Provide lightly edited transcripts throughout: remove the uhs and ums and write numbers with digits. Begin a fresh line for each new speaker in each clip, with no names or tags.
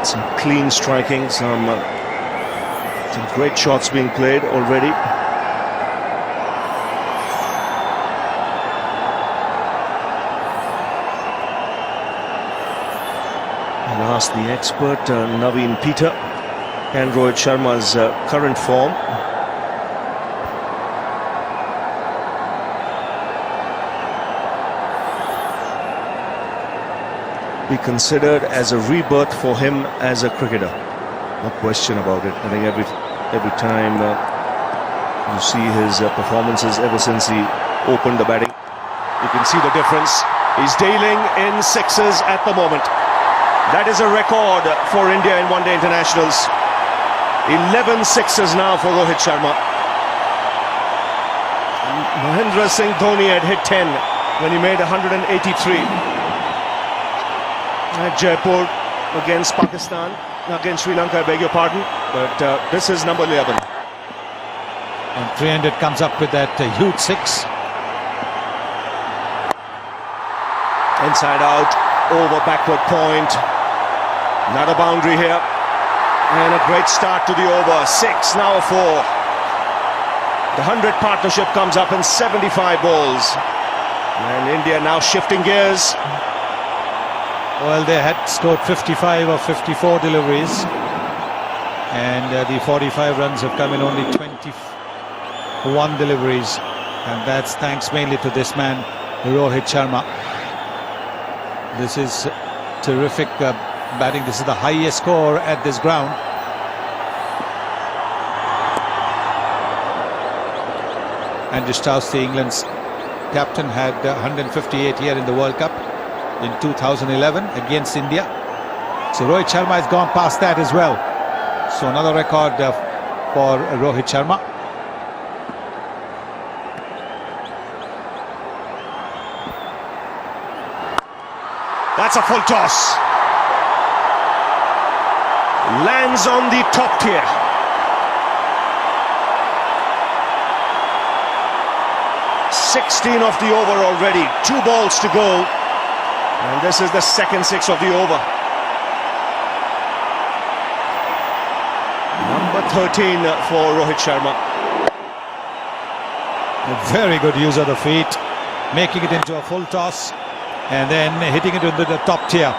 Some clean striking, some great shots being played already. I'll ask the expert, Naveen Peter, and Rohit Sharma's current form. Be considered as a rebirth for him as a cricketer. No question about it. I think every time you see his performances ever since he opened the batting, you can see the difference. He's dealing in sixes at the moment. That is a record for India in one-day internationals. 11 sixes now for Rohit Sharma. Mahendra Singh Dhoni had hit 10 when he made 183. At Jaipur against Pakistan, against Sri Lanka, I beg your pardon, but this is number 11.
And 300 comes up with that huge six.
Inside out, over backward point. Another boundary here. And a great start to the over. 6, now a 4. The 100 partnership comes up in 75 balls. And India now shifting gears.
Well, they had scored 55 or 54 deliveries, and the 45 runs have come in only 21 deliveries, and that's thanks mainly to this man, Rohit Sharma. This is terrific batting. This is the highest score at this ground. Andrew Strauss, the England's captain, had 158 here in the World Cup in 2011 against India. So Rohit Sharma has gone past that as well. So another record for Rohit Sharma.
That's a full toss. Lands on the top tier. .16 of the over already. 2 balls to go. And this is the second 6 of the over. Number 13 for Rohit Sharma.
A very good use of the feet, making it into a full toss and then hitting it into the top tier.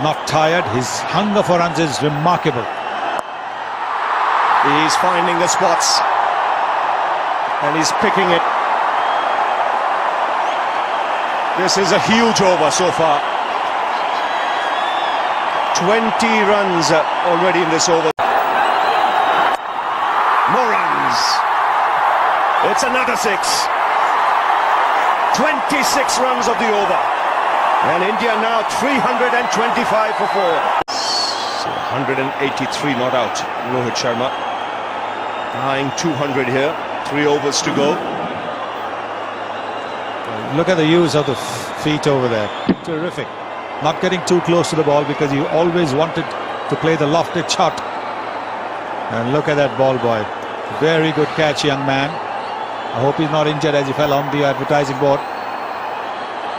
Not tired. His hunger for runs is remarkable.
He's finding the spots and he's picking it. This is a huge over so far. 20 runs already in this over. More runs. It's another 6. 26 runs of the over. And India now 325 for 4. So 183 not out. Rohit Sharma eyeing 200 here. 3 overs to go.
Look at the use of the feet over there. Terrific. Not getting too close to the ball because you always wanted to play the lofted shot. And look at that ball boy. Very good catch, young man. I hope he's not injured as he fell on the advertising board.